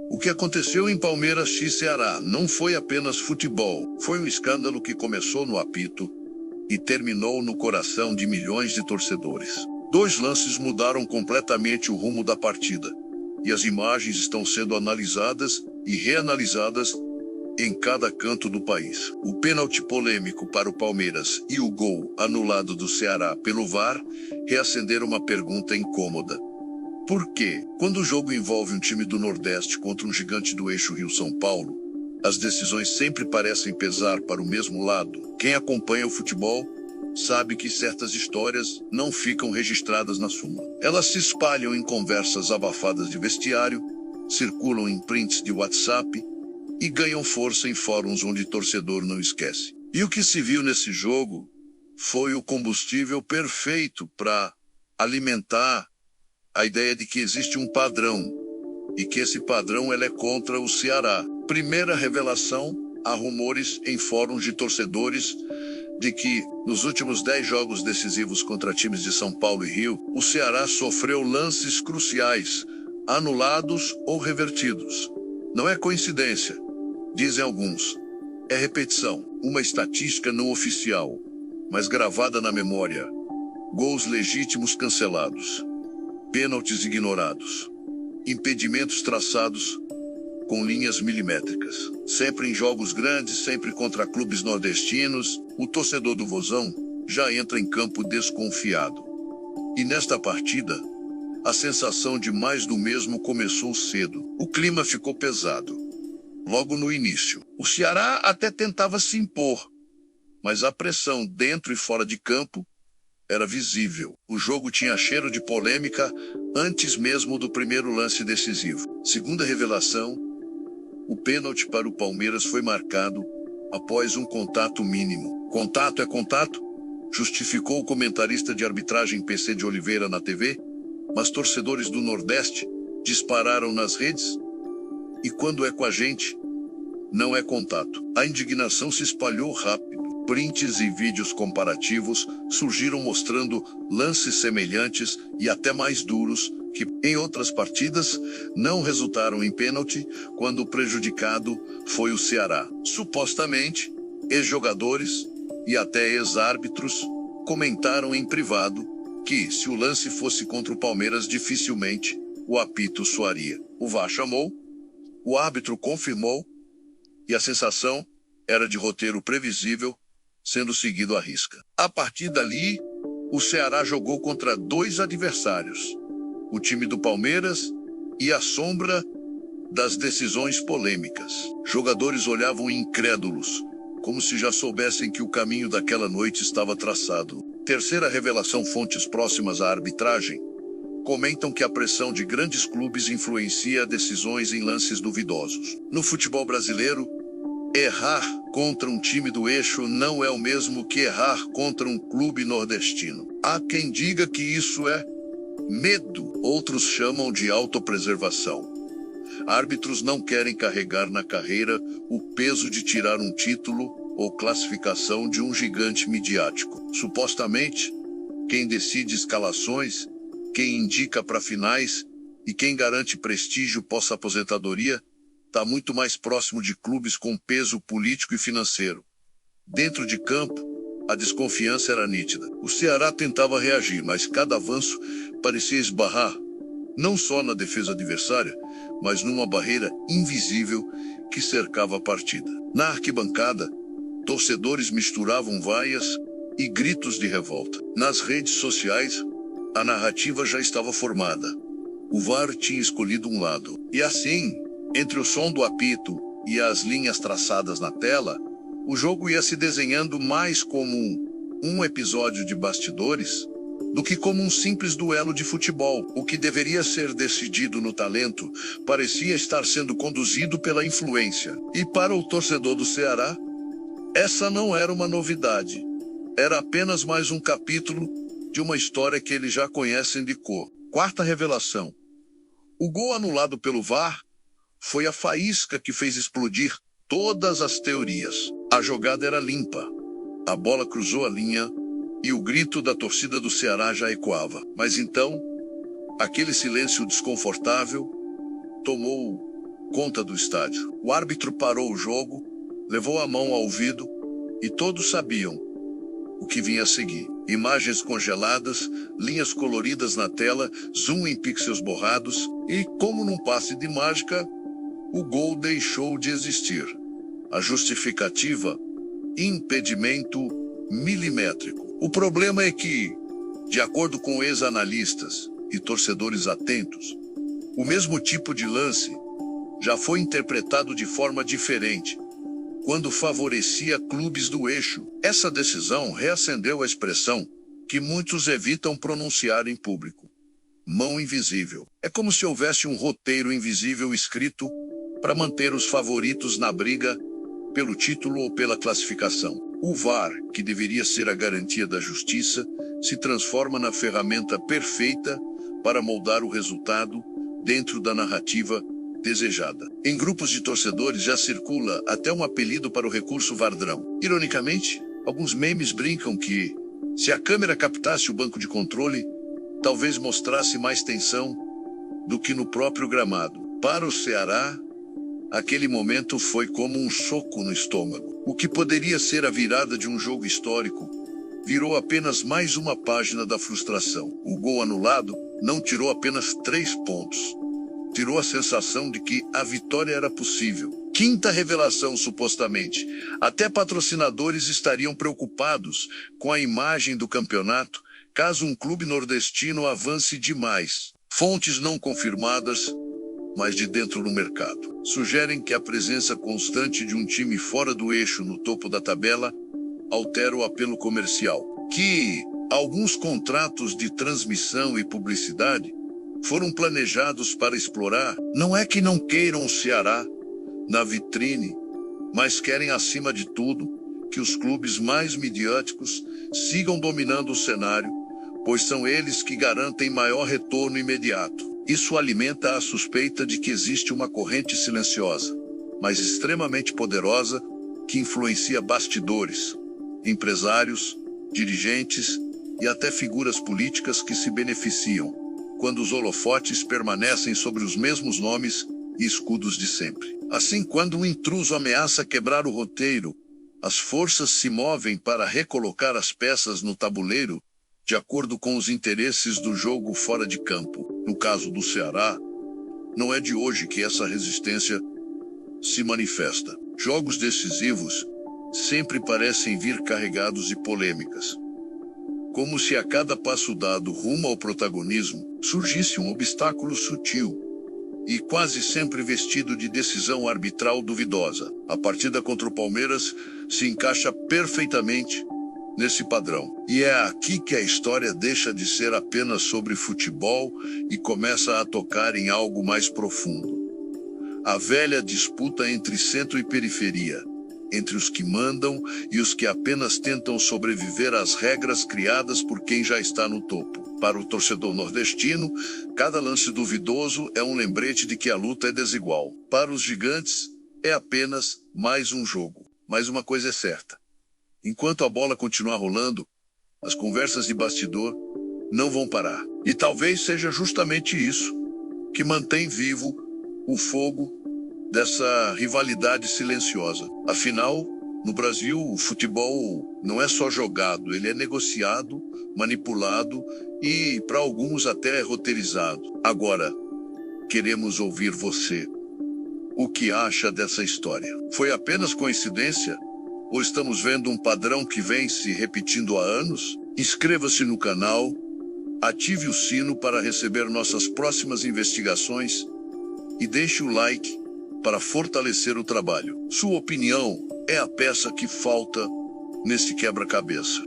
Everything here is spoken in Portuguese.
O que aconteceu em Palmeiras x Ceará não foi apenas futebol, foi um escândalo que começou no apito e terminou no coração de milhões de torcedores. 2 lances mudaram completamente o rumo da partida, e as imagens estão sendo analisadas e reanalisadas em cada canto do país. O pênalti polêmico para o Palmeiras e o gol anulado do Ceará pelo VAR reacenderam uma pergunta incômoda. Por que, quando o jogo envolve um time do Nordeste contra um gigante do eixo Rio-São Paulo, as decisões sempre parecem pesar para o mesmo lado? Quem acompanha o futebol sabe que certas histórias não ficam registradas na súmula. Elas se espalham em conversas abafadas de vestiário, circulam em prints de WhatsApp e ganham força em fóruns onde torcedor não esquece. E o que se viu nesse jogo foi o combustível perfeito para alimentar a ideia de que existe um padrão, e que esse padrão é contra o Ceará. Primeira revelação, há rumores em fóruns de torcedores de que, nos últimos 10 jogos decisivos contra times de São Paulo e Rio, o Ceará sofreu lances cruciais, anulados ou revertidos. Não é coincidência, dizem alguns. É repetição, uma estatística não oficial, mas gravada na memória. Gols legítimos cancelados. Pênaltis ignorados, impedimentos traçados com linhas milimétricas. Sempre em jogos grandes, sempre contra clubes nordestinos, o torcedor do Vozão já entra em campo desconfiado. E nesta partida, a sensação de mais do mesmo começou cedo. O clima ficou pesado. Logo no início, o Ceará até tentava se impor, mas a pressão dentro e fora de campo era visível. O jogo tinha cheiro de polêmica antes mesmo do primeiro lance decisivo. Segunda revelação, o pênalti para o Palmeiras foi marcado após um contato mínimo. Contato é contato? Justificou o comentarista de arbitragem PC de Oliveira na TV, mas torcedores do Nordeste dispararam nas redes. E quando é com a gente, não é contato. A indignação se espalhou rápido. Prints e vídeos comparativos surgiram mostrando lances semelhantes e até mais duros que, em outras partidas, não resultaram em pênalti quando o prejudicado foi o Ceará. Supostamente, ex-jogadores e até ex-árbitros comentaram em privado que, se o lance fosse contra o Palmeiras, dificilmente o apito soaria. O VAR chamou, o árbitro confirmou, e a sensação era de roteiro previsível, sendo seguido à risca. A partir dali, o Ceará jogou contra 2 adversários, o time do Palmeiras e a sombra das decisões polêmicas. Jogadores olhavam incrédulos, como se já soubessem que o caminho daquela noite estava traçado. Terceira revelação, fontes próximas à arbitragem comentam que a pressão de grandes clubes influencia decisões em lances duvidosos. No futebol brasileiro, errar contra um time do eixo não é o mesmo que errar contra um clube nordestino. Há quem diga que isso é medo, outros chamam de autopreservação. Árbitros não querem carregar na carreira o peso de tirar um título ou classificação de um gigante midiático. Supostamente, quem decide escalações, quem indica para finais e quem garante prestígio pós-aposentadoria está muito mais próximo de clubes com peso político e financeiro. Dentro de campo, a desconfiança era nítida. O Ceará tentava reagir, mas cada avanço parecia esbarrar, não só na defesa adversária, mas numa barreira invisível que cercava a partida. Na arquibancada, torcedores misturavam vaias e gritos de revolta. Nas redes sociais, a narrativa já estava formada. O VAR tinha escolhido um lado. E assim, entre o som do apito e as linhas traçadas na tela, o jogo ia se desenhando mais como um episódio de bastidores do que como um simples duelo de futebol. O que deveria ser decidido no talento parecia estar sendo conduzido pela influência. E para o torcedor do Ceará, essa não era uma novidade. Era apenas mais um capítulo de uma história que eles já conhecem de cor. Quarta revelação. O gol anulado pelo VAR foi a faísca que fez explodir todas as teorias. A jogada era limpa. A bola cruzou a linha e o grito da torcida do Ceará já ecoava. Mas então, aquele silêncio desconfortável tomou conta do estádio. O árbitro parou o jogo, levou a mão ao ouvido e todos sabiam o que vinha a seguir. Imagens congeladas, linhas coloridas na tela, zoom em pixels borrados e, como num passe de mágica, o gol deixou de existir. A justificativa: impedimento milimétrico. O problema é que, de acordo com ex-analistas e torcedores atentos, o mesmo tipo de lance já foi interpretado de forma diferente, quando favorecia clubes do eixo. Essa decisão reacendeu a expressão que muitos evitam pronunciar em público: mão invisível. É como se houvesse um roteiro invisível escrito para manter os favoritos na briga pelo título ou pela classificação. O VAR, que deveria ser a garantia da justiça, se transforma na ferramenta perfeita para moldar o resultado dentro da narrativa desejada. Em grupos de torcedores já circula até um apelido para o recurso Vardrão. Ironicamente, alguns memes brincam que, se a câmera captasse o banco de controle, talvez mostrasse mais tensão do que no próprio gramado. Para o Ceará, aquele momento foi como um soco no estômago. O que poderia ser a virada de um jogo histórico virou apenas mais uma página da frustração. O gol anulado não tirou apenas 3 pontos. Tirou a sensação de que a vitória era possível. Quinta revelação, supostamente. Até patrocinadores estariam preocupados com a imagem do campeonato caso um clube nordestino avance demais. Fontes não confirmadas, mas de dentro do mercado, sugerem que a presença constante de um time fora do eixo no topo da tabela altera o apelo comercial. Que alguns contratos de transmissão e publicidade foram planejados para explorar. Não é que não queiram o Ceará na vitrine, mas querem, acima de tudo, que os clubes mais midiáticos sigam dominando o cenário, pois são eles que garantem maior retorno imediato. Isso alimenta a suspeita de que existe uma corrente silenciosa, mas extremamente poderosa, que influencia bastidores, empresários, dirigentes e até figuras políticas que se beneficiam quando os holofotes permanecem sobre os mesmos nomes e escudos de sempre. Assim, quando um intruso ameaça quebrar o roteiro, as forças se movem para recolocar as peças no tabuleiro de acordo com os interesses do jogo fora de campo. No caso do Ceará, não é de hoje que essa resistência se manifesta. Jogos decisivos sempre parecem vir carregados de polêmicas. Como se a cada passo dado rumo ao protagonismo surgisse um obstáculo sutil e quase sempre vestido de decisão arbitral duvidosa. A partida contra o Palmeiras se encaixa perfeitamente nesse padrão. E é aqui que a história deixa de ser apenas sobre futebol e começa a tocar em algo mais profundo. A velha disputa entre centro e periferia, entre os que mandam e os que apenas tentam sobreviver às regras criadas por quem já está no topo. Para o torcedor nordestino, cada lance duvidoso é um lembrete de que a luta é desigual. Para os gigantes, é apenas mais um jogo. Mas uma coisa é certa: enquanto a bola continuar rolando, as conversas de bastidor não vão parar. E talvez seja justamente isso que mantém vivo o fogo dessa rivalidade silenciosa. Afinal, no Brasil, o futebol não é só jogado, ele é negociado, manipulado e, para alguns, até roteirizado. Agora, queremos ouvir você. O que acha dessa história? Foi apenas coincidência? Ou estamos vendo um padrão que vem se repetindo há anos? Inscreva-se no canal, ative o sino para receber nossas próximas investigações e deixe o like para fortalecer o trabalho. Sua opinião é a peça que falta nesse quebra-cabeça.